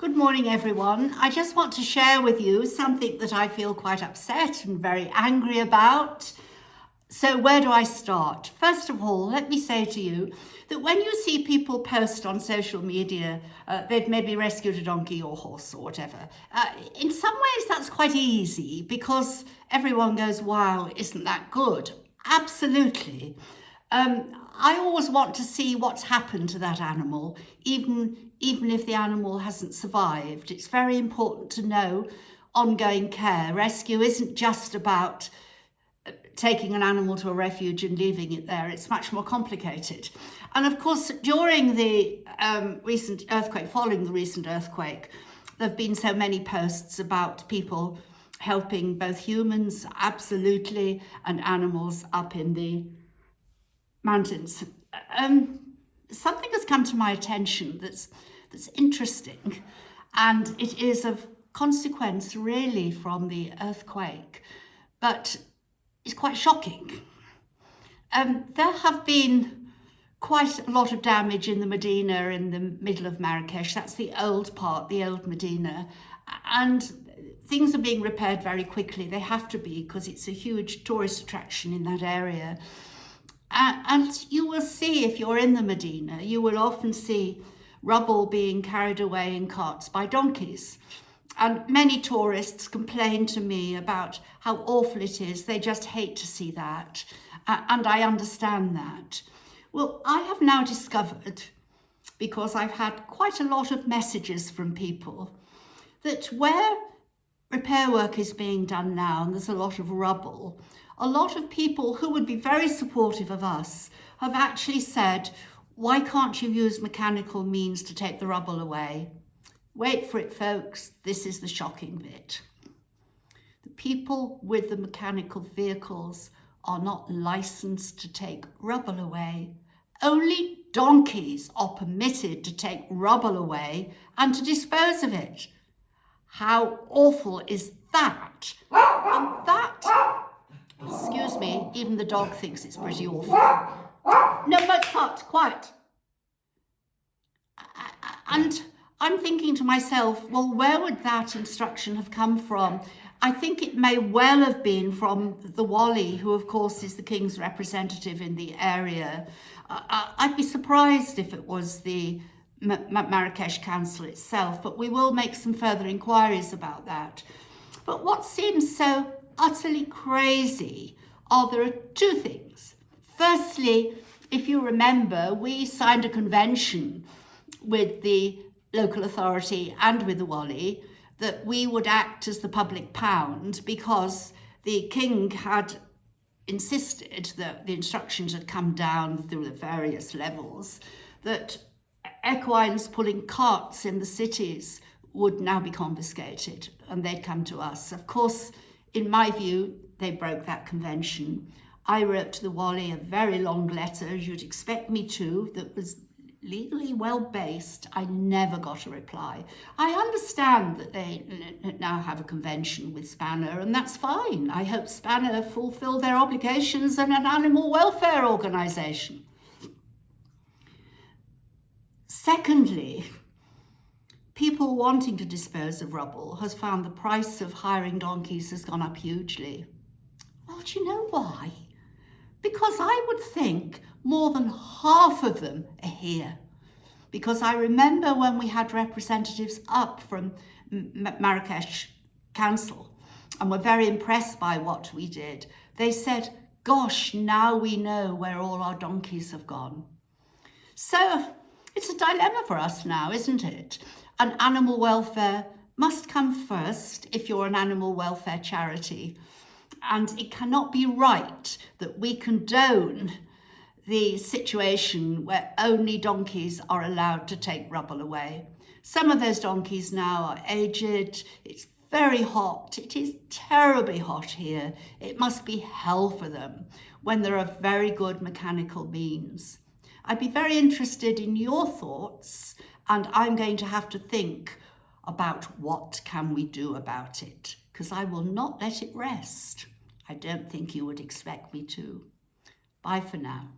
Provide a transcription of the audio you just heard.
Good morning, everyone. I just want to share with you something that I feel quite upset and very angry about. So where do I start? First of all, let me say to you that when you see people post on social media, they've maybe rescued a donkey or horse or whatever, in some ways that's quite easy because everyone goes, wow, isn't that good? Absolutely. I always want to see what's happened to that animal, even if the animal hasn't survived. It's very important to know ongoing care. Rescue isn't just about taking an animal to a refuge and leaving it there. It's much more complicated. And of course, during the recent earthquake, following the recent earthquake, there have been so many posts about people helping both humans, absolutely, and animals up in the mountains. Something has come to my attention that's interesting, and it is of consequence really from the earthquake, but it's quite shocking. There have been quite a lot of damage in the Medina in the middle of Marrakesh. That's the old part, the old Medina, and things are being repaired very quickly. They have to be because it's a huge tourist attraction in that area. And you will see, if you're in the Medina, you will often see rubble being carried away in carts by donkeys. And many tourists complain to me about how awful it is. They just hate to see that. And I understand that. Well, I have now discovered, because I've had quite a lot of messages from people, that where repair work is being done now, and there's a lot of rubble, a lot of people who would be very supportive of us have actually said, why can't you use mechanical means to take the rubble away? Wait for it, folks. This is the shocking bit. The people with the mechanical vehicles are not licensed to take rubble away. Only donkeys are permitted to take rubble away and to dispose of it. How awful is that? And that, excuse me, even the dog thinks it's pretty awful. No, Mozart, quiet. And I'm thinking to myself, well, where would that instruction have come from? I think it may well have been from the Wali, who of course is the king's representative in the area. I'd be surprised if it was the Marrakesh Council itself, but we will make some further inquiries about that. But what seems so utterly crazy are there are two things. Firstly, if you remember, we signed a convention with the local authority and with the Wali that we would act as the public pound because the king had insisted that the instructions had come down through the various levels that equines pulling carts in the cities would now be confiscated and they'd come to us. Of course, in my view, they broke that convention. I wrote to the Wali a very long letter, as you'd expect me to, that was legally well-based. I never got a reply. I understand that they now have a convention with Spanner, and that's fine. I hope Spanner fulfill their obligations as an animal welfare organisation. Secondly, people wanting to dispose of rubble has found the price of hiring donkeys has gone up hugely. Well, do you know why? Because I would think more than half of them are here. Because I remember when we had representatives up from Marrakesh Council and were very impressed by what we did. They said, gosh, now we know where all our donkeys have gone. So it's a dilemma for us now, isn't it? And animal welfare must come first if you're an animal welfare charity. And it cannot be right that we condone the situation where only donkeys are allowed to take rubble away. Some of those donkeys now are aged. It's very hot. It is terribly hot here. It must be hell for them when there are very good mechanical means. I'd be very interested in your thoughts, and I'm going to have to think about what can we do about it, because I will not let it rest. I don't think you would expect me to. Bye for now.